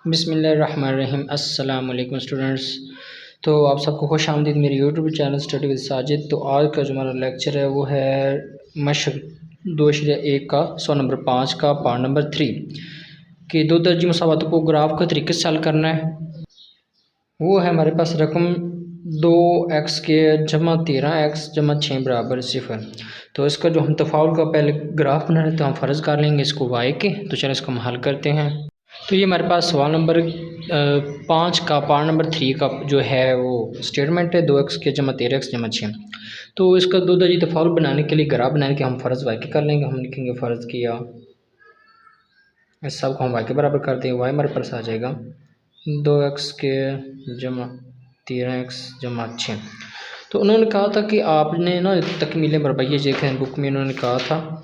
बिस्मिल्लाहिर्रहमानिर्रहीम। अस्सलाम वालेकुम स्टूडेंट्स। तो आप सबको खुश आमदीद मेरे YouTube channel study with Sajid. तो आज का जो हमारा लेक्चर है वो है मशक 2.1 का 100 नंबर 5 का पार्ट नंबर 3 कि दो दर्जी मसावातों को ग्राफ के तरीके से हल करना है। वो है हमारे पास रकम 2x के जमा 13x जमा 6 बराबर 0। तो इसका जो हम तफाउल का पहले ग्राफ बना रहे तो हम फ़र्ज़ कर लेंगे इसको y के। तो चलो इसको हम हल करते हैं। तो ये हमारे पास सवाल नंबर 5 का पार्ट नंबर 3 का जो है वो स्टेटमेंट है 2x के जमा 13x जमा 6। तो इसका दो दर्जी तफाउल बनाने के लिए ग्राफ बनाने के हम फ़र्ज़ y के कर लेंगे। हम लिखेंगे फ़र्ज़ किया, इस सब को हम y के बराबर कर देंगे। y हमारे पास आ जाएगा 2x के जमा 13x जमा 6। तो उन्होंने कहा था कि आपने ना तकमील मरबा, ये देखें बुक में उन्होंने कहा था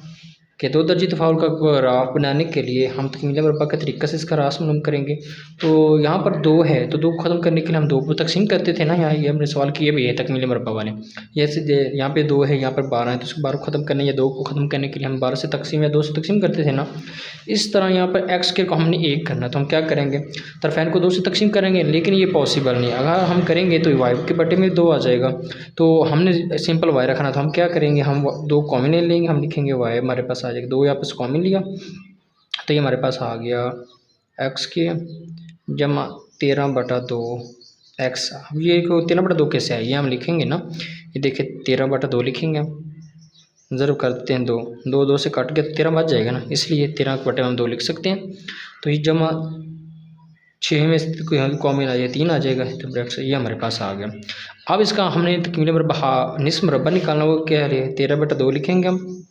कि दो दर्जी तफाउल का ग्राफ बनाने के लिए हम तकमील मरबा के तरीक़े से इसका रास मालूम करेंगे। तो यहाँ पर 2 है तो 2 को ख़त्म करने के लिए हम 2 को तकसीम करते थे ना। यहाँ ये हमने सवाल किए भी है तकमील मरबा वाले। जैसे यहाँ पे 2 है, यहाँ पर 12 है, तो उसको 12 को ख़त्म करने या 2 को ख़त्म करने के लिए हम 12 से तकसीम या 2 से तकसीम करते थे ना। इस तरह यहाँ पर एक्स के को हमने 1 करना, तो हम क्या करेंगे, तरफ़ैन को 2 से तकसीम करेंगे, लेकिन ये पॉसिबल नहीं। अगर हम करेंगे तो वाई के बटे में 2 आ जाएगा। तो हमने सिंपल वाई रखना, तो हम क्या करेंगे, हम 2 कॉमन ले लेंगे। हम लिखेंगे वाई हमारे पास आ जाएगा 2, यहाँ पर कॉमन लिया तो ये हमारे पास आ गया एक्स के जमा 13/2 एक्स। अब ये 13/2 कैसे है, ये हम लिखेंगे ना, ये देखिए 13/2 लिखेंगे। ज़रूर करते हैं 2 2 2 से काट के 13 बच जाएगा ना, इसलिए 13 के बटे हम 2 लिख सकते हैं। तो ये जमा 6 में से कोई कॉमन आ जाए 3 आ जाएगा, तो ब्रैकेट से ये हमारे पास आ गया। अब इसका हमने तकमील मरबा निस्फ़ मरबा निकालना, वो क्या है 13/2 लिखेंगे हम।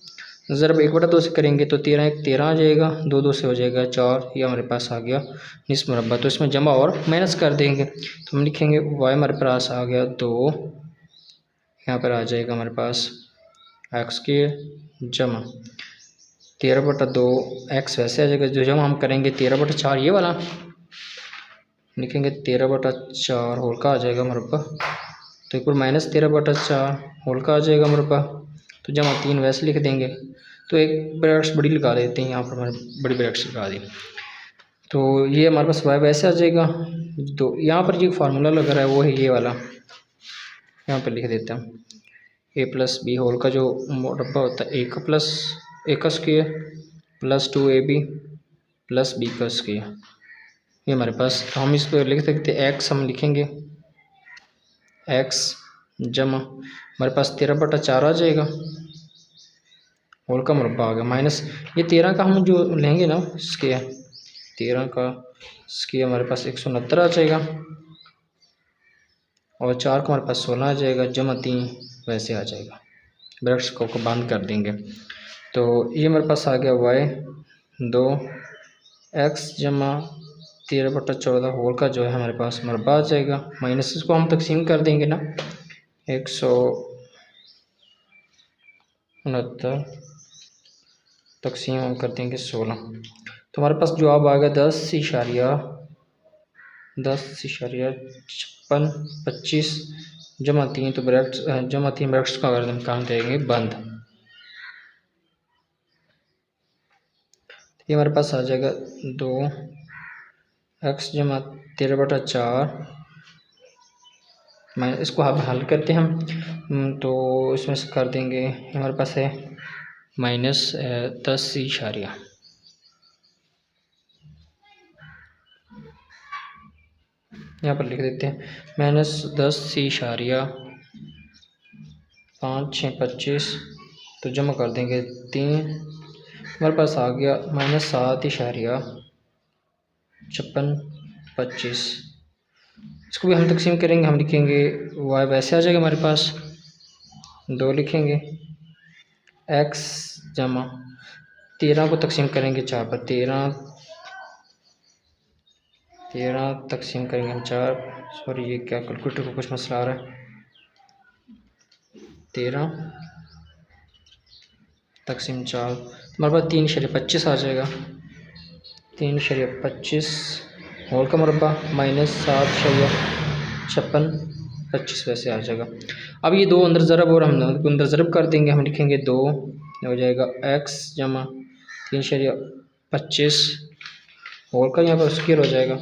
ज़रब 1/2 से करेंगे तो 13 1 13 आ जाएगा, 2 2 से हो जाएगा 4, ये हमारे पास आ गया निस्फ़ मरबा। तो इसमें जमा और माइनस कर देंगे, तो हम लिखेंगे y हमारे पास आ गया 2, यहाँ पर आ जाएगा हमारे पास एक्स के जमा 13/2 एक्स वैसे आ जाएगा। जो जमा हम करेंगे 13/4 ये वाला लिखेंगे 13/4 होल का आ जाएगा मरबा। तो एक बार माइनस 13/4 होल का आ जाएगा मरबा। तो जमा 3 वैसे लिख देंगे। तो एक ब्रैकेट्स बड़ी लगा देते हैं, यहाँ पर हमारे बड़ी ब्रैकेट्स लगा दी। तो ये हमारे पास वाई वैसे आ जाएगा। तो यहाँ पर जो फार्मूला लग रहा है वो है ये वाला, यहाँ पर लिख देते हैं a+b होल का जो मरबा होता है a का square plus 2ab plus b का स्क्वायर, ये हमारे पास। तो हम इस पर लिख सकते हैं एक्स, हम लिखेंगे एक्स जमा हमारे पास 13/4 आ जाएगा, होल का मरबा आ गया, माइनस ये 13 का हम जो लेंगे ना स्क्वायर, 13 का स्क्वायर हमारे पास 169 आ जाएगा, और 4 का हमारे पास 16 आ जाएगा, जमा 3 वैसे आ जाएगा। ब्रैकेट्स को बंद कर देंगे। तो ये हमारे पास आ गया वाई 2 एक्स जमा 13/14 होल का जो है हमारे पास मरबा आ जाएगा, माइनस इसको हम तकसीम कर देंगे ना 169 तकसीम हम कर देंगे 16। तो हमारे पास जवाब आ गया 10.56 जमा 3, तो ब्रैकेट्स जमा 3 ब्रैकेट्स का अगर हम काम देंगे बंद, ये हमारे पास आ जाएगा 2 एक्स जमा 13/4 माइनस, इसको हम हल करते हैं हम, तो इसमें से कर देंगे हमारे पास है माइनस 10 इशारिया, यहाँ पर लिख देते हैं -10.5 6 25, तो जमा कर देंगे 3, हमारे पास आ गया -7.56 इसको भी हम तकसीम करेंगे। हम लिखेंगे y वैसे आ जाएगा हमारे पास 2 लिखेंगे x जमा 13 को तकसीम करेंगे 4 पर, 13 तकसीम करेंगे हम 4, सॉरी ये क्या कैलकुलेटर को कुछ मसला आ रहा है, 13 तकसीम 4 हमारे पास 3.25 आ जाएगा, 3.25 होल का मरबा माइनस 7.56 वैसे आ जाएगा। अब ये 2 अंदर ज़रब और हम अंदर ज़रब कर देंगे, हम लिखेंगे 2 हो जाएगा x जमा 3.25 होल का यहाँ पर स्क्वायर हो जाएगा,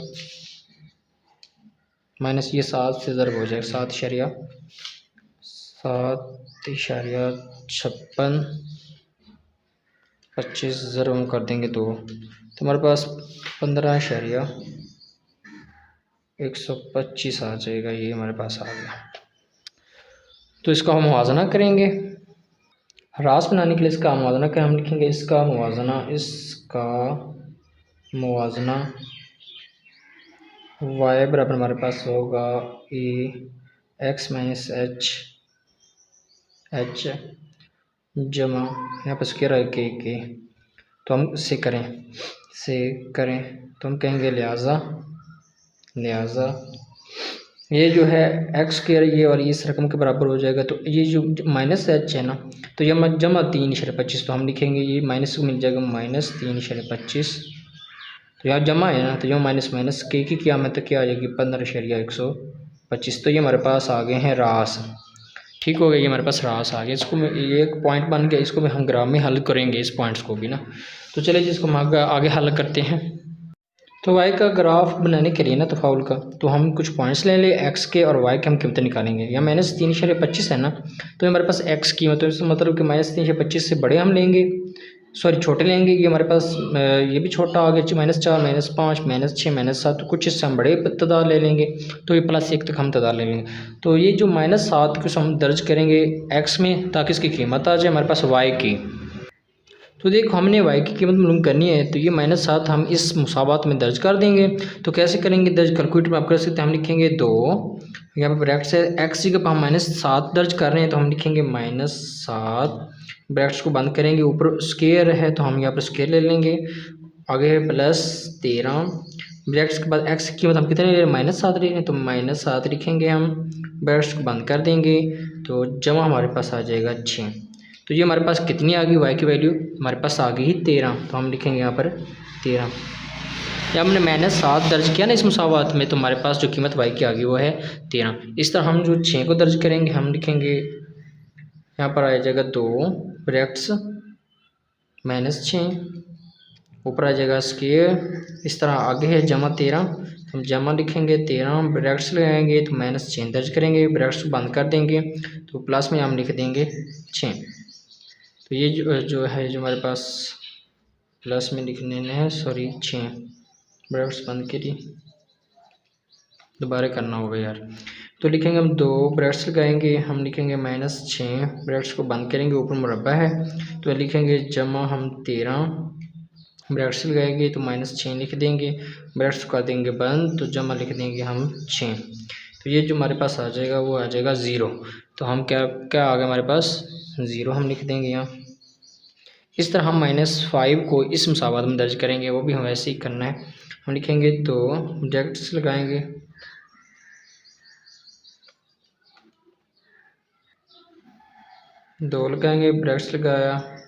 माइनस ये 7 से ज़रब हो जाएगा, 7.56 25 ज़रब हम कर देंगे 2, तो हमारे पास 15.125 आ जाएगा। ये हमारे पास आ गया। तो इसका हम मुवाज़ना करेंगे। रास बनाने के लिए इसका मुवाज़ना क्या हम लिखेंगे, इसका मुवाज़ना y बराबर हमारे पास होगा ए एक्स माइनस एच जमा यहाँ पर स्क्वायर है के, तो हम से करें तो हम कहेंगे लिहाजा ये जो है एक्स स्क्वायर ये और इस रकम के बराबर हो जाएगा। तो ये जो माइनस एच है ना, तो ये जमा 3.25, तो हम लिखेंगे ये माइनस को मिल जाएगा -3.25, तो यहाँ जमा है ना, तो यहाँ माइनस माइनस के की क्या में तो क्या आ जाएगी 15.125। तो ये हमारे पास आ गए हैं रास। ठीक हो गया, ये हमारे पास रास आ गया। इसको ये एक पॉइंट बन गया, इसको भी हम ग्राफ में हल करेंगे इस पॉइंट्स को भी ना। तो चलिए जिसको हम आगे हल करते हैं। तो वाई का ग्राफ बनाने के लिए ना तफाउल का, तो हम कुछ पॉइंट्स ले लें, एक्स के और वाई के हम कीमतें निकालेंगे। या -3.25 है ना, तो हमारे पास एक्स कीमत है, इसका मतलब कि -3.25 से बड़े हम लेंगे, सॉरी छोटे लेंगे। ये हमारे पास ये भी छोटा आ गया, -4 -5 -6 -7, तो कुछ इससे हम बड़े तादाद ले लेंगे, तो ये +1 तक हम तादाद ले लेंगे। तो ये जो -7 को हम दर्ज करेंगे एक्स में, ताकि इसकी कीमत आ जाए हमारे पास वाई की। तो देखो हमने y की कीमत मालूम करनी है, तो ये -7 हम इस मुसावात में दर्ज कर देंगे। तो कैसे करेंगे दर्ज, कैलकुलेटर में आप कर सकते हैं। हम लिखेंगे 2, यहाँ पर ब्रैकेट से x की जगह हम -7 दर्ज कर रहे हैं, तो हम लिखेंगे -7, ब्रैकेट्स को बंद करेंगे, ऊपर स्क्वायर है तो हम यहाँ पर स्क्वायर ले लेंगे, आगे है +13, ब्रैकेट्स के बाद x की कीमत हम कितने ले रहे हैं -7 ले रहे हैं, तो -7 लिखेंगे हम, ब्रैकेट्स को बंद कर देंगे, तो जमा हमारे पास आ जाएगा 6। तो ये हमारे पास कितनी आ गई y की वैल्यू, हमारे पास आ गई 13, तो हम लिखेंगे यहाँ पर 13। जब हमने -7 दर्ज किया ना इस मुसावात में, तो हमारे पास जो कीमत y की आ गई वो है 13। इस तरह हम जो 6 को दर्ज करेंगे, हम लिखेंगे यहाँ पर आ जाएगा 2 ब्रैकेट्स -6, ऊपर आ जाएगा स्क्वायर, इस तरह आगे है जमा 13, हम जमा लिखेंगे 13, ब्रैकेट्स लगाएंगे तो -6 दर्ज करेंगे, ब्रैकेट्स को बंद कर देंगे, तो प्लस में हम लिख देंगे 6। तो ये जो है जो हमारे पास प्लस में लिखने हैं, सॉरी 6, ब्रैकेट्स बंद करिए, दोबारा करना होगा यार। तो लिखेंगे हम 2 ब्रैकेट्स लगाएंगे, हम लिखेंगे -6, ब्रैकेट्स को बंद करेंगे, ऊपर मुरब्बा है तो लिखेंगे जमा हम 13, ब्रैकेट्स लगाएंगे तो -6 लिख देंगे, ब्रैकेट्स कर देंगे बंद, तो जमा लिख देंगे हम 6। तो ये जो हमारे पास आ जाएगा वो आ जाएगा 0। तो हम क्या आ गया हमारे पास 0 हम लिख देंगे यहाँ। इस तरह हम -5 को इस मुसावात में दर्ज करेंगे, वो भी हमें ऐसे ही करना है। हम लिखेंगे 2 ब्रैकेट्स लगाएंगे, ब्रैकेट्स लगाया,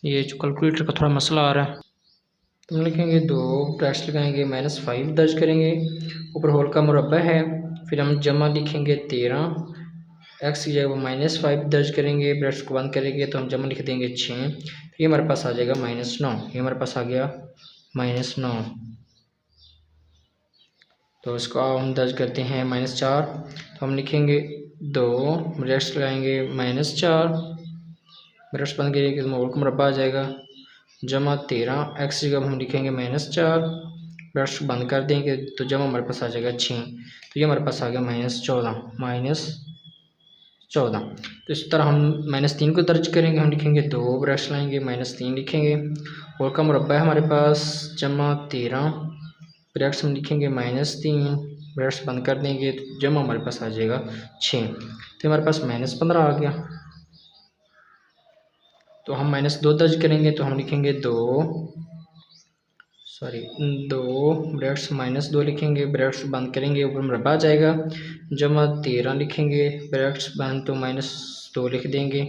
ये जो कैलकुलेटर का थोड़ा मसला आ रहा है, तो हम लिखेंगे 2 ब्रैकेट्स लगाएंगे, -5 दर्ज करेंगे, ऊपर होल का मुरब्बा है, फिर हम जमा लिखेंगे 13, एक्स की जगह -5 दर्ज करेंगे, ब्रैकेट्स को बंद करेंगे, तो हम जमा लिख देंगे 6, ये हमारे पास आ जाएगा -9, ये हमारे पास आ गया -9। तो इसको हम दर्ज करते हैं -4, तो हम लिखेंगे 2 ब्रैकेट्स लगाएंगे -4, ब्रैकेट्स बंद करेंगे तो होल का मुरब्बा आ जाएगा, जमा 13, एक्स की जगह हम लिखेंगे -4, ब्रैकेट्स को बंद कर देंगे, तो जमा हमारे पास आ जाएगा 6, तो ये हमारे पास आ गया -14। तो इस तरह हम -3 को दर्ज करेंगे, हम लिखेंगे 2 ब्रैकेट्स लाएंगे, -3 लिखेंगे, होल का मुरब्बा है हमारे पास, जमा 13, ब्रैकेट्स हम लिखेंगे -3, ब्रैकेट्स बंद कर देंगे, तो जमा हमारे पास आ जाएगा 6। तो हमारे पास -15 आ गया। तो हम -2 दर्ज करेंगे, तो हम लिखेंगे 2 ब्रैकेट्स -2 लिखेंगे, ब्रैकेट्स बंद करेंगे, ऊपर मुरब्बा आ जाएगा, जमा 13 लिखेंगे, ब्रैकेट्स बंद तो -2 लिख देंगे,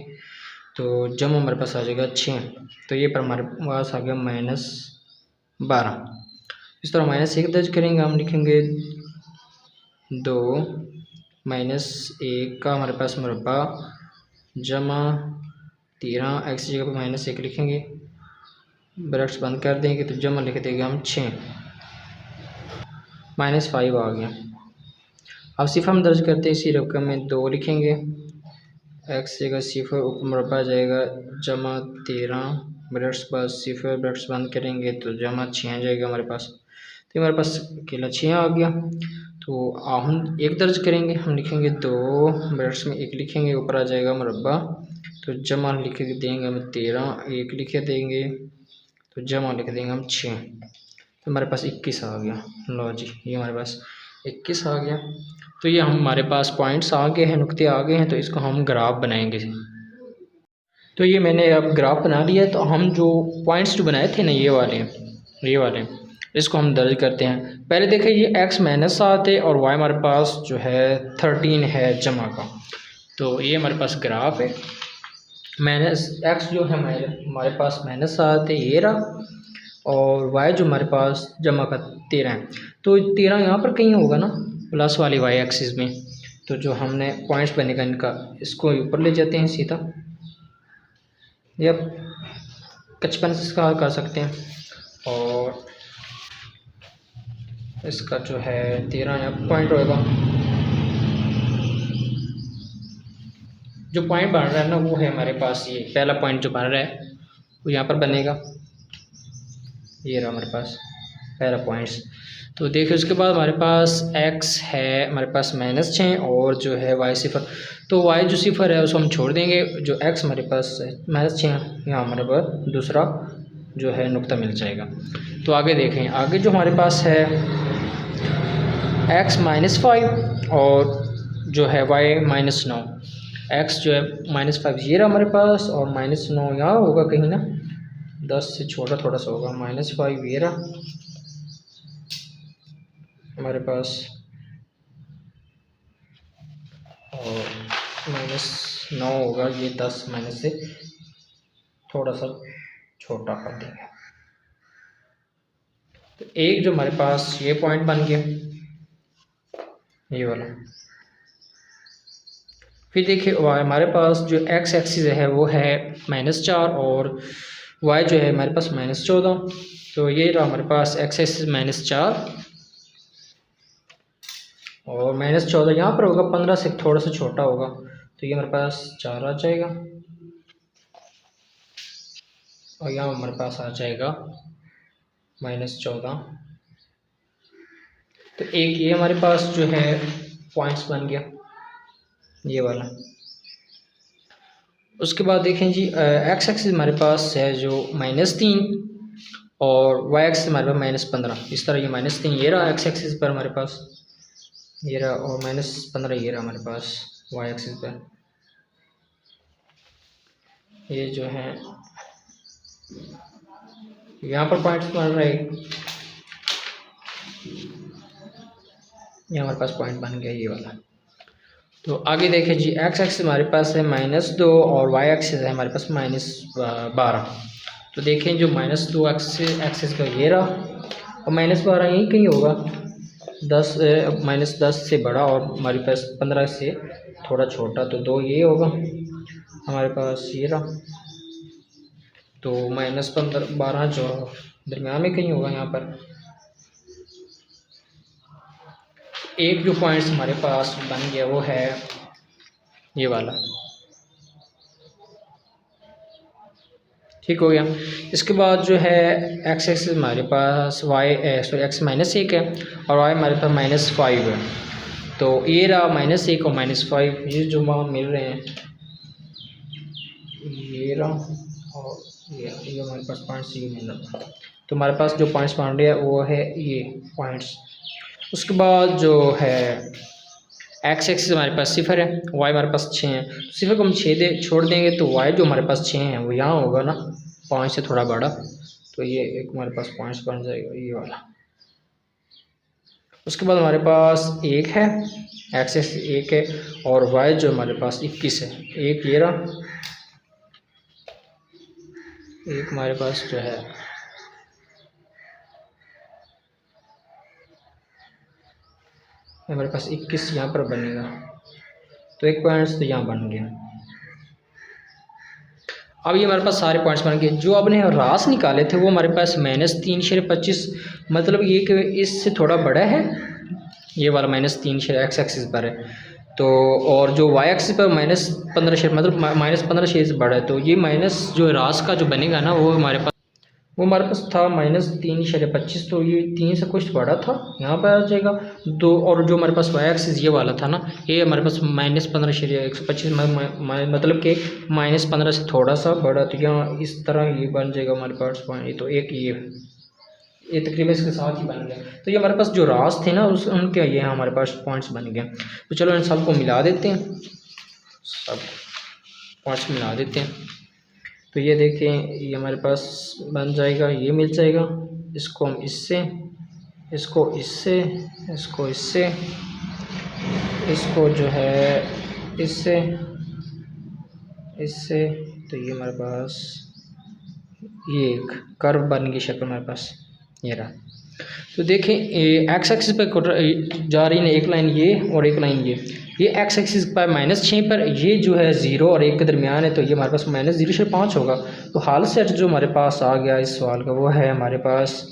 तो जमा हमारे पास आ जाएगा 6। तो ये पर हमारे पास आ गया -12। इस तरह -1 दर्ज करेंगे, हम लिखेंगे 2 -1 का हमारे पास मुरब्बा, जमा 13, एक्स की जगह पर -1 लिखेंगे, ब्रैकेट्स बंद कर देंगे तो जमा लिख देंगे हम 6 -5 आ गया। अब सिफर हम दर्ज करते हैं, इसी रकम में 2 लिखेंगे, एक्स जगह सिफर ऊपर मुरब्बा जाएगा जमा 13 ब्रैकेट्स बाद सिफर ब्रैकेट्स बंद करेंगे तो जमा 6 आ जाएगा हमारे पास। तो हमारे पास अकेला 6 आ गया। तो हम एक दर्ज करेंगे, हम लिखेंगे 2 ब्रैकेट्स में 1 लिखेंगे, ऊपर आ जाएगा मुरब्बा तो जमा लिख देंगे हम 13, 1 लिख देंगे तो जमा लिख देंगे हम 6। तो हमारे पास 21 आ गया। लो जी, ये हमारे पास 21 आ गया। तो ये हमारे पास पॉइंट्स आ गए हैं, नुक्ते आ गए हैं, तो इसको हम ग्राफ बनाएंगे। तो ये मैंने अब ग्राफ बना लिया है। तो हम जो पॉइंट्स जो बनाए थे ना, ये वाले इसको हम दर्ज करते हैं। पहले देखिए ये x -7 है और y हमारे पास जो है 13 है जमा का। तो ये हमारे पास ग्राफ है। x जो है हमारे पास -7 है, ये रहा, और y जो हमारे पास जमा का 13 है। तो 13 यहाँ पर कहीं होगा ना, प्लस वाली y एक्सिस में। तो जो हमने पॉइंट्स बनेगा इनका, इसको ऊपर ले जाते हैं सीधा, या 55 से इसका कर सकते हैं, और इसका जो है 13 यहाँ पॉइंट होगा। जो पॉइंट बन रहा है ना वो है हमारे पास, ये पहला पॉइंट जो बन रहा है वो यहाँ पर बनेगा, ये रहा हमारे पास पहला पॉइंट्स। तो देखिए उसके बाद हमारे पास x है हमारे पास -6 और जो है y सिफर। तो y जो सिफर है उसको हम छोड़ देंगे, जो x हमारे पास -6 यहाँ हमारे पास दूसरा जो है नुक्ता मिल जाएगा। तो आगे देखें, आगे जो हमारे पास है x -5 और जो है y -9। x जो है -5 ये रहा हमारे पास, और -9 यहाँ होगा कहीं ना, 10 से छोटा थोड़ा सा होगा। -5 ये रहा हमारे पास, और -9 होगा ये 10 माइनस से थोड़ा सा छोटा कर देंगे। तो एक जो हमारे पास ये पॉइंट बन गया, ये वाला। फिर देखिए हमारे पास जो x एक्सिस है वो है -4 और y जो है हमारे पास -14। तो ये रहा हमारे पास x एक्सिस -4 और -14 यहाँ पर होगा, 15 से थोड़ा सा छोटा होगा, तो ये हमारे पास 4 आ जाएगा, और यहाँ हमारे पास आ जाएगा -14। तो एक ये हमारे पास जो है पॉइंट्स बन गया, ये वाला। उसके बाद देखें जी x एक्सिस हमारे पास है जो -3 और y एक्सिस हमारे पास -15। इस तरह ये -3 ये रहा x एक्सिस पर हमारे पास, ये रहा, और -15 ये रहा हमारे पास y एक्सिस पर। ये जो है यहाँ पर पॉइंट्स बन रहे, ये हमारे पास पॉइंट बन गया, ये वाला। तो आगे देखें जी x एक्सिस हमारे पास है -2 और y एक्सिस है हमारे पास -12। तो देखें जो -2 एक्सिस का ये रहा, और -12 यहीं कहीं होगा, 10 -10 से बड़ा और हमारे पास 15 से थोड़ा छोटा, तो 2 ये होगा हमारे पास, ये रहा। तो -12 जो दरम्यान में कहीं होगा यहाँ पर। एक जो पॉइंट्स हमारे पास बन गया वो है ये वाला, ठीक हो गया। इसके बाद जो है x एक्सिस हमारे पास x -1 है और y हमारे पास -5 है। तो ये रहा -1 और -5, ये जो वहाँ मिल रहे हैं, ये रहा, और ये हमारे पास पॉइंट्स ये मिल रहा है। तो हमारे पास जो पॉइंट्स बन रहे हैं वो है ये पॉइंट्स। उसके बाद जो है x एक्सिस हमारे पास 0 है, y हमारे पास 6 है। तो 0 को हम छोड़ देंगे तो y जो हमारे पास 6 है वो यहाँ होगा ना, 5 से थोड़ा बड़ा, तो ये एक हमारे पास पॉइंट्स बन जाएगा, ये वाला। उसके बाद हमारे पास 1 है, x एक्सिस 1 है, और y जो हमारे पास 21 है। एक ये रहा, एक हमारे पास जो है हमारे पास 21 यहाँ पर बनेगा, तो एक पॉइंट्स तो यहाँ बन गया। अब ये हमारे पास सारे पॉइंट्स बन गए। जो आपने रास निकाले थे वो हमारे पास -3/25, मतलब ये कि इससे थोड़ा बड़ा है, ये वाला -3 एक्स एक्सिस पर है। तो और जो वाई एक्सिस पर -15 मतलब -15 से बड़ा है। तो ये माइनस जो रास का जो बनेगा ना वो हमारे पास था -3/25। तो ये 3 से कुछ बड़ा था, यहाँ पर आ जाएगा दो। और जो हमारे पास वाई एक्सिस ये वाला था ना, ये हमारे पास -15/125 मतलब कि -15 से थोड़ा सा बड़ा। तो यहाँ इस तरह ये बन जाएगा हमारे पास पॉइंट। ये तो एक ये तकरीबन इसके साथ ही बन गया। तो ये हमारे पास जो रास थे ना उस उनके ये हमारे पास पॉइंट्स बन गए। तो चलो इन सबको मिला देते हैं, सब पॉइंट्स मिला देते हैं। तो ये देखें, ये हमारे पास बन जाएगा, ये मिल जाएगा। इसको हम इससे, इसको इससे, इसको इससे, इसको जो है इससे, इससे। तो ये हमारे पास ये एक कर्व बन गई शक्ल हमारे पास, ये रहा। तो देखें एक्स एक्सिस पर जा रही है एक लाइन ये और एक लाइन ये एक्स एक्सिस पर -6 पर, ये जो है 0 और 1 के दरमियान है। तो ये हमारे पास -0/5 होगा। तो हाल सेट जो हमारे पास आ गया इस सवाल का वो है हमारे पास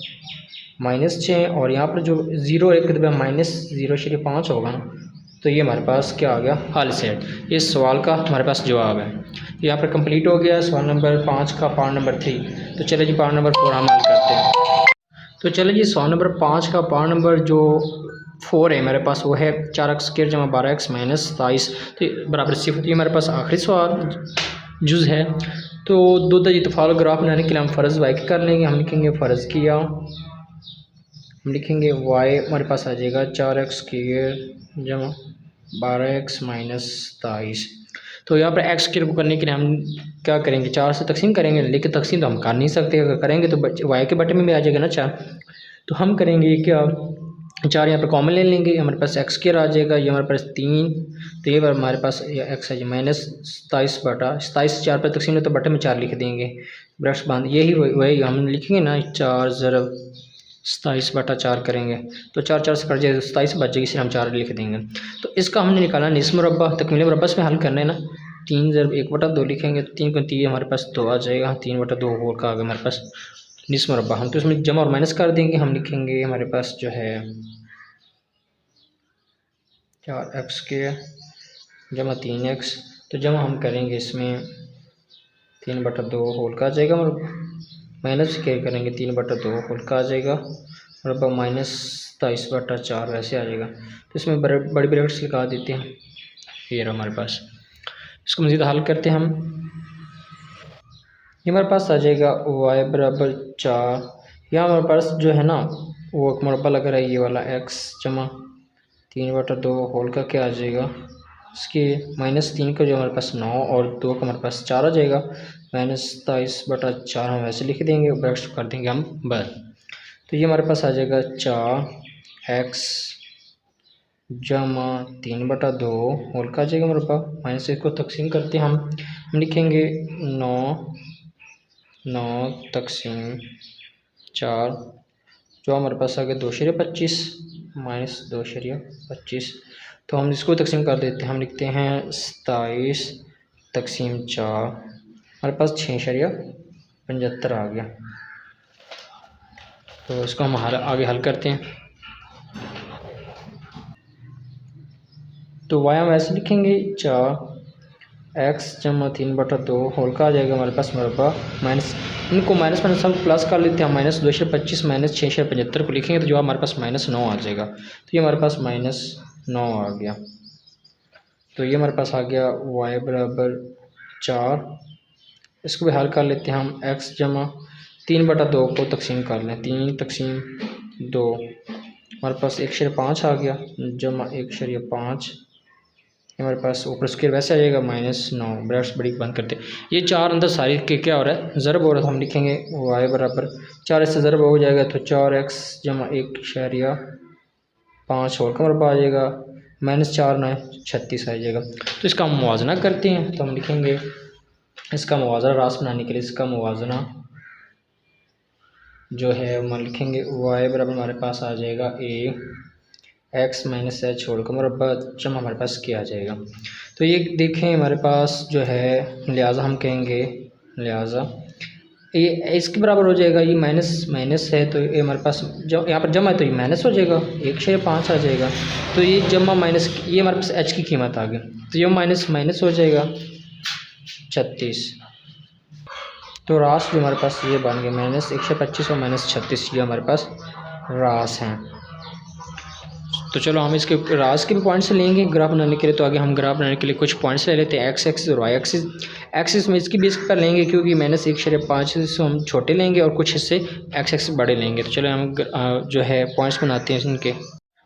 -6, और यहाँ पर जो 0 और 1 के दरमियान -0/5 होगा ना। तो ये हमारे पास क्या आ गया, हाल सेट। इस सवाल का हमारे पास जवाब है। यहाँ पर कंप्लीट हो गया सवाल नंबर 5 का पार्ट नंबर 3। तो चलिए जी पार्ट नंबर 4 हम हल करते हैं। तो चलिए जी सवाल नंबर 5 का पार्ट नंबर जो 4 है मेरे पास, वो है 4x² = 12x - 27 तो बराबर 0। तो ये हमारे पास आखिरी सवाल जुज़ है। तो दो दर्जे तफाल ग्राफ बनाने के लिए हम फ़र्ज़ वाई कर लेंगे। हम लिखेंगे फ़र्ज़ किया, हम लिखेंगे वाई हमारे पास आ जाएगा 4x² = 12x - 27। तो यहाँ पर x² को करने के लिए हम क्या करेंगे, 4 से तकसीम करेंगे, लेकिन तकसीम तो हम कर नहीं सकते। अगर करेंगे तो वाई के बटे में भी आ जाएगा ना 4। तो हम करेंगे क्या, 4 यहाँ पर कॉमन ले लेंगे, हमारे पास x² आ जाएगा, ये हमारे पास 3। तो ये हमारे पास x है -27/27 4 पर तकसीम है तो बटे में 4 लिख देंगे, ब्रैकेट्स बांध। यही वही हम लिखेंगे ना, 4 ज़रब 27/4 करेंगे तो 4 4 से कट जाएगा, 27 बच जाएगी, इसलिए हम 4 लिख देंगे। तो इसका हमने निकाला निस्फ़ मुरब्बा, तकमील मुरब्बा में हल करना है ना। 3 ज़रब 1/2 लिखेंगे तो 3 को 3 हमारे पास 2 आ जाएगा, 3/2 होल का आ गया हमारे पास निस्फ़ मुरब्बा। हम तो इसमें जमा और माइनस कर देंगे। हम लिखेंगे हमारे पास जो है 4x² = 3x। तो जमा हम करेंगे इसमें 3/2 होल का आ जाएगा, माइनस क्या करेंगे 3/2 होल का आ जाएगा, मुरब्बा -27/4 वैसे आ जाएगा। तो इसमें बड़ी ब्रैकेट्स लगा देते हैं। ये रहा हमारे पास। इसको मज़ीद हल करते हैं हम। ये हमारे पास आ जाएगा y = 4। यहाँ हमारे पास जो है ना वो एक मुरब्बा लग रहा है, ये वाला x जमा 3/2 होल का क्या आ जाएगा, इसके -3 का जो हमारे पास 9 और 2 का हमारे पास 4 आ जाएगा, -27/4 हम वैसे लिख देंगे, ब्रैकेट्स कर देंगे हम बर। तो ये हमारे पास आ जाएगा 4x जमा 3/2 होल का आ जाएगा मुरब्बा, माइनस को तकसीम करते हैं हम लिखेंगे 9 तकसीम 4, जो हमारे पास आ गया 2/25 -2/25। तो हम इसको तकसीम कर देते हैं, हम लिखते हैं 27 तकसीम 4, हमारे पास 6/75 आ गया। तो इसको हम आगे हल करते हैं। तो वाई हम ऐसे लिखेंगे 4x जमा 3/2 होल का आ जाएगा हमारे पास मुरब्बा, माइनस इनको माइनस माइनस हम प्लस कर लेते हैं, -2/25 -6/75 को लिखेंगे तो जो हमारे पास -9 आ जाएगा। तो ये हमारे पास -9 आ गया। तो ये हमारे पास आ गया y = 4। इसको भी हल कर लेते हैं हम, x जमा 3/2 को तकसीम कर लें, 3 तकसीम 2 हमारे पास 1/5 आ गया, जमा 1/5 हमारे पास ऊपर स्क्वायर वैसे आ जाएगा -9, ब्रैकेट्स बड़ी बंद करते। ये 4 अंदर सारी के क्या हो रहा है, ज़रब हो रहा है। हम लिखेंगे y = 4 इससे ज़रब हो जाएगा तो 4x जमा 1/5 होल का मुरब्बा आ जाएगा, -4 9 36 आ जाएगा। तो इसका हम मुवाजना करते हैं। तो हम लिखेंगे इसका मुवाजना रास बनाने के लिए इसका मुवाजना जो है हम लिखेंगे y = हमारे पास आ जाएगा x - h होल का मुरब्बा जमा हमारे पास क्या आ जाएगा। तो ये देखें हमारे पास जो है, लिहाजा हम कहेंगे लिहाजा ये इसके बराबर हो जाएगा। ये माइनस माइनस है तो ये हमारे पास जो यहाँ पर जमा है तो ये माइनस हो जाएगा, 1/5 आ जाएगा। तो ये जमा माइनस ये हमारे पास एच की कीमत आ गई, तो ये माइनस माइनस हो जाएगा 36। तो रास जो हमारे पास ये बन गया -125 और -36, ये हमारे पास रास हैं। तो चलो हम इसके रास के भी पॉइंट्स लेंगे ग्राफ बनाने के लिए। तो आगे हम ग्राफ बनाने के लिए कुछ पॉइंट्स ले लेते हैं, एक्स एक्सिस और वाई एक्सिस। एक्सिस में इसकी बेस पर लेंगे क्योंकि -1/5 से हम छोटे लेंगे और कुछ हिस्से एक्स एक्सिस बड़े लेंगे। तो चलो हम जो है पॉइंट्स बनाते हैं इनके।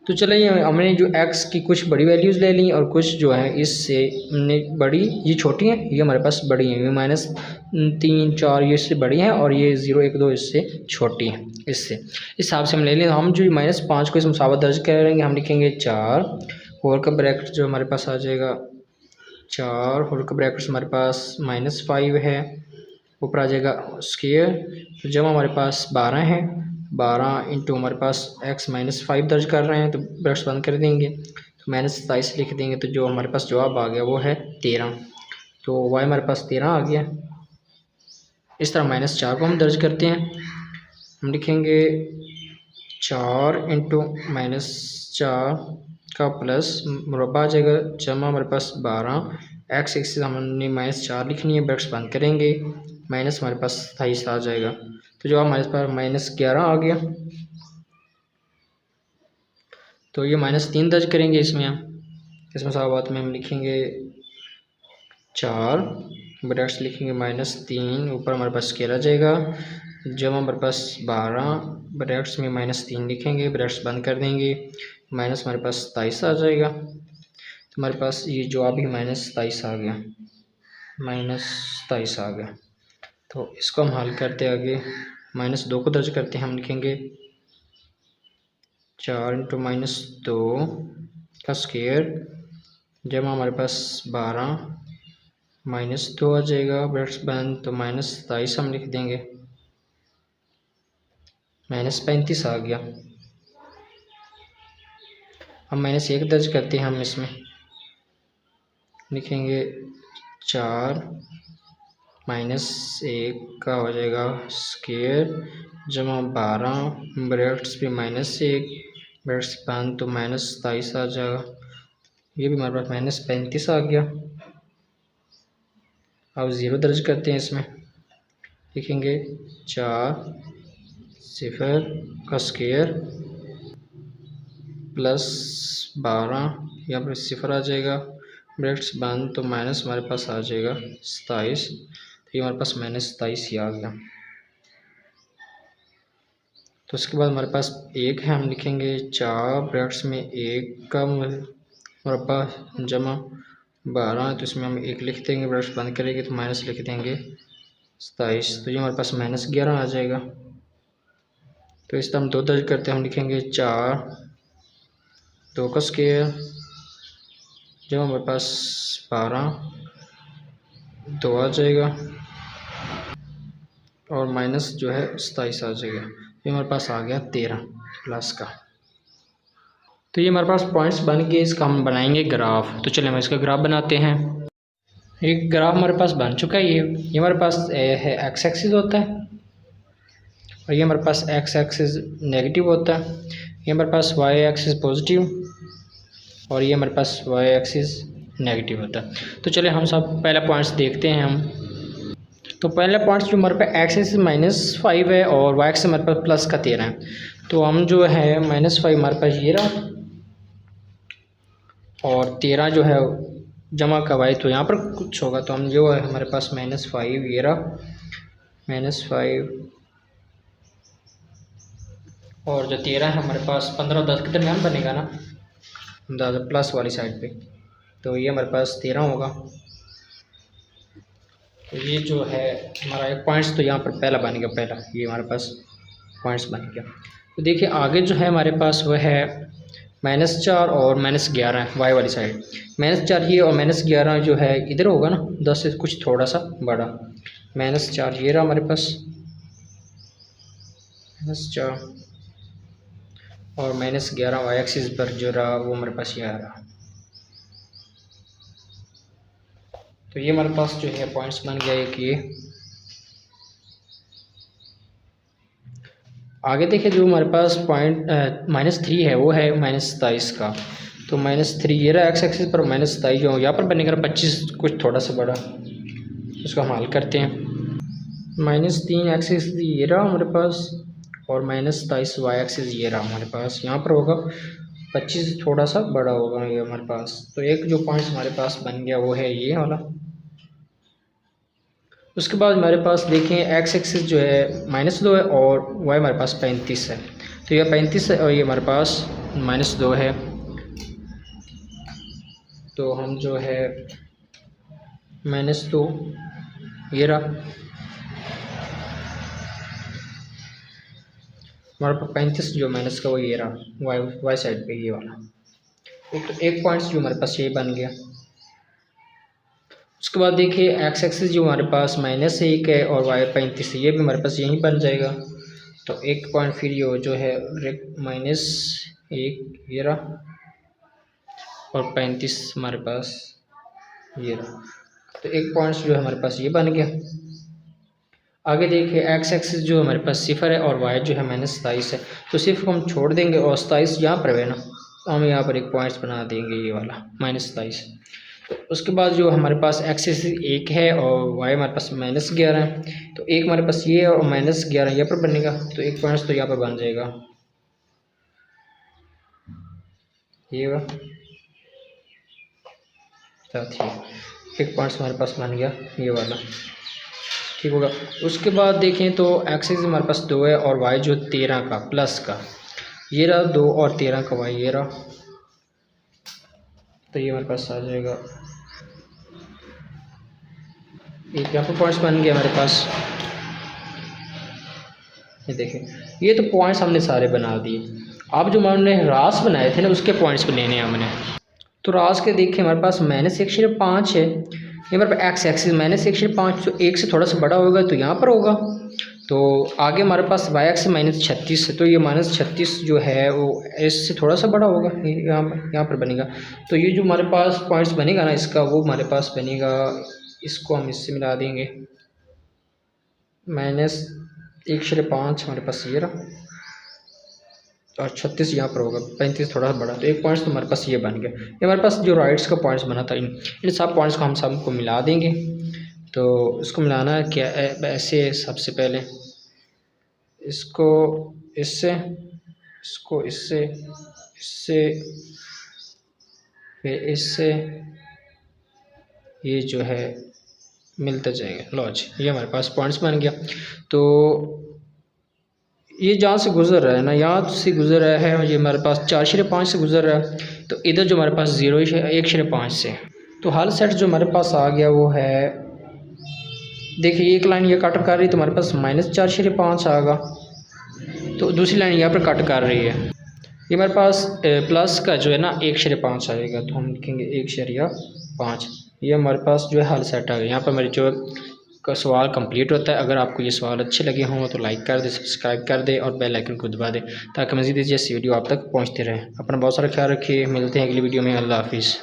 तो चलिए हमने जो x की कुछ बड़ी वैल्यूज़ ले ली और कुछ जो है इससे हमने बड़ी, ये छोटी हैं, ये हमारे पास बड़ी हैं, ये -3 4 ये इससे बड़ी हैं और ये 0 1 2 इससे छोटी हैं। इससे इस हिसाब से हम ले लें। हम जो -5 को इसमें मुसावत दर्ज करेंगे, हम लिखेंगे 4 होल का ब्रैकेट जो हमारे पास आ जाएगा 4 होल का ब्रैकेट हमारे पास -5 है, ऊपर आ जाएगा स्क्वायर जमा हमारे पास 12 है, 12 इंटू हमारे पास x -5 दर्ज कर रहे हैं तो ब्रैकेट्स बंद कर देंगे, तो -27 लिख देंगे। तो जो हमारे पास जवाब आ गया वो है 13। तो y हमारे पास 13 आ गया। इस तरह -4 को हम दर्ज करते हैं, हम लिखेंगे 4 इंटू -4 का प्लस मुरब्बा आ जाएगा जमा हमारे पास 12 x एक्सिस हमने -4 लिखनी है, ब्रैकेट्स बंद करेंगे, माइनस हमारे पास 27 आ जाएगा। तो जो हमारे पास -11 आ गया। तो ये -3 दर्ज करेंगे इसमें इस मसावत में हम लिखेंगे 4 ब्रैकेट्स लिखेंगे -3, ऊपर हमारे पास स्केयर आ जाएगा जब हमारे पास 12 ब्रैकेट्स में -3 लिखेंगे, ब्रैकेट्स बंद कर देंगे, माइनस हमारे पास 27 आ जाएगा। तो हमारे पास ये जवाब भी -27 आ गया, -27 आ गया। तो इसको हम हल करते आगे, -2 को दर्ज करते हैं, हम लिखेंगे 4 इंटू -2 का स्क्वायर जमा हमारे पास 12 -2 आ जाएगा, ब्रैकेट्स बंद, तो -27 हम लिख देंगे, -35 आ गया। हम -1 दर्ज करते हैं, हम इसमें लिखेंगे 4 -1 का हो जाएगा स्क्वायर जमा 12 ब्रैकेट्स पे -1 ब्रैकेट्स बंद, तो -27 आ जाएगा। ये भी हमारे पास -35 आ गया। अब 0 दर्ज करते हैं, इसमें लिखेंगे 4 0 का स्क्वायर प्लस 12, यहाँ पर 0 आ जाएगा, ब्रैकेट्स बंद, तो माइनस हमारे पास आ जाएगा 27। तो ये हमारे पास -27 ही आ गया। तो उसके बाद हमारे पास 1 है, हम लिखेंगे 4 ब्रैकेट्स में 1 का मुरब्बा जमा 12, तो इसमें हम 1 लिख देंगे, ब्रैकेट्स बंद करेंगे तो माइनस लिख देंगे 27। तो ये हमारे पास -11 आ जाएगा। तो इस तरह हम 2 दर्ज करते हैं, हम लिखेंगे 4 2 का स्क्वायर जब हमारे पास 12 2 आ जाएगा और माइनस जो है 27 आ जाएगा। ये हमारे पास आ गया 13 प्लस का। तो ये हमारे पास पॉइंट्स बन गए, इसका हम बनाएंगे ग्राफ। तो चलिए हम इसका ग्राफ बनाते हैं। एक ग्राफ हमारे पास बन चुका है। ये हमारे पास है एक्स एक्सिस होता है और ये हमारे पास एक्स एक्सिस नेगेटिव होता है, ये हमारे पास वाई एक्सिस पॉजिटिव और ये हमारे पास वाई एक्सिस नेगेटिव होता है। तो चलिए हम सब पहला पॉइंट्स देखते हैं हम। तो पहला पॉइंट्स जो हमारे पास एक्स एक्सिस -5 है और वाई एक्सिस हमारे पास प्लस का 13 है। तो हम जो है -5 हमारे पास ये रहा और 13 जो है जमा का वाई, तो यहाँ पर कुछ होगा, तो हम जो है हमारे पास -5 ये रहा -5 और जो 13 है हमारे पास 15 और 10 के दरमियान बनेगा ना, 10 प्लस वाली साइड पे, तो ये हमारे पास 13 होगा। तो ये जो है हमारा एक पॉइंट्स तो यहाँ पर पहला बन गया, पहला ये हमारे पास पॉइंट्स बन गया। तो देखिए आगे जो है हमारे पास वह है -4 और -11 वाई वाली साइड। -4 ये और -11 जो है इधर होगा ना, 10 से कुछ थोड़ा सा बड़ा। -4 ये रहा हमारे पास -4 और -11 वाई एक्सिस पर जो रहा वो हमारे पास ये आ रहा। तो ये हमारे पास जो है पॉइंट्स बन गया एक ये। आगे देखिए जो हमारे पास पॉइंट -3 है वो है -27 का। तो -3 ये रहा एक्स एक्सिस पर, -27 जो यहाँ पर बनेगा 25 कुछ थोड़ा सा बड़ा, उसको हम हल करते हैं। -3 एक्सिस ये रहा हमारे पास और -27 वाई एक्सिस ये रहा हमारे पास। यहाँ पर होगा 25 थोड़ा सा बड़ा होगा ये हमारे पास। तो एक जो पॉइंट हमारे पास बन गया वो है ये वाला। उसके बाद हमारे पास देखें एक्स एक्सिस जो है -2 है और वाई हमारे पास 35 है। तो यह 35 है और ये हमारे पास -2 है। तो हम जो है -2 ये रहा हमारे पास 35 जो माइनस का वो ये रहा वाई साइड पे ये वाला। तो एक पॉइंट्स जो हमारे पास ये बन गया। उसके बाद देखिए एक्स एक्सिस जो हमारे पास -1 है और वाई 35 है, ये भी हमारे पास यहीं बन जाएगा। तो एक पॉइंट फिर ये जो है -1 ये रहा और 35 हमारे पास ये रहा। तो एक पॉइंट्स जो है हमारे पास ये बन गया। आगे देखिए एक्स एक्सिस जो हमारे पास 0 है और वाई जो है -27 है। तो 0 को हम छोड़ देंगे और 27 यहाँ पर है ना, तो हम यहाँ पर एक पॉइंट्स बना देंगे ये वाला -27। तो उसके बाद जो हमारे पास एक्स एक्सिस 1 है और वाई हमारे पास -11 है। तो एक हमारे पास ये है और -11 यहाँ पर बनेगा। तो एक पॉइंट्स तो यहाँ पर बन जाएगा ये वाला। एक पॉइंट्स हमारे पास बन गया ये वाला, ठीक होगा। उसके बाद देखें तो एक्स एक्सिस हमारे पास 2 है और वाई जो 13 का प्लस का ये रहा 2 और 13 का वाई ये रहा। तो ये हमारे पास आ जाएगा एक यहाँ पर पॉइंट्स बन गया हमारे पास। ये देखें ये तो पॉइंट्स हमने सारे बना दिए। अब जो हमने रास बनाए थे ना उसके पॉइंट्स भी लेने हैं हमने। तो रास के देखिए हमारे पास -1/5 है। ये हमारे पास एक्स एक्सिस -1/5 तो 1 से थोड़ा सा बड़ा होगा तो यहाँ पर होगा। तो आगे हमारे पास वाई एक्सिस -36 है। तो ये -36 जो है वो इससे थोड़ा सा बड़ा होगा, यहाँ पर बनेगा। तो ये जो हमारे पास पॉइंट्स बनेगा ना इसका वो हमारे पास बनेगा, इसको हम इससे मिला देंगे। -1/5 हमारे पास ये रहा और 36 यहाँ पर होगा, 35 थोड़ा सा बड़ा। तो एक पॉइंट्स तो हमारे पास ये बन गया। ये हमारे पास जो राइट्स का पॉइंट्स बना था इन सब पॉइंट्स को हम सबको मिला देंगे। तो इसको मिलाना है क्या ऐसे, सबसे पहले इसको इससे, इसको इससे, इससे, फिर इससे, ये जो है मिलता जाएगा। लॉज ये हमारे पास पॉइंट्स बन गया। तो ये जहाँ से गुजर रहा है ना, यहाँ से गुजर रहा है, ये हमारे पास 4/5 से गुजर रहा है। तो इधर जो हमारे पास 1/5 से, तो हल सेट जो हमारे पास आ गया वो है, देखिए एक लाइन ये कट कर रही है तो हमारे पास -4/5 आएगा। तो दूसरी लाइन यहाँ पर कट कर रही है, ये हमारे पास प्लस का जो है ना 1/5 आएगा। तो हम लिखेंगे 1/5। ये हमारे पास जो है हल सेट आ गया। यहाँ पर मेरे जो का सवाल कंप्लीट होता है। अगर आपको ये सवाल अच्छे लगे हों तो लाइक कर दे, सब्सक्राइब कर दे और बेल आइकन को दबा दे ताकि मज़ीद ऐसी वीडियो आप तक पहुँचते रहें। अपना बहुत सारा ख्याल रखिए, मिलते हैं अगली वीडियो में। अल्लाह हाफिज़।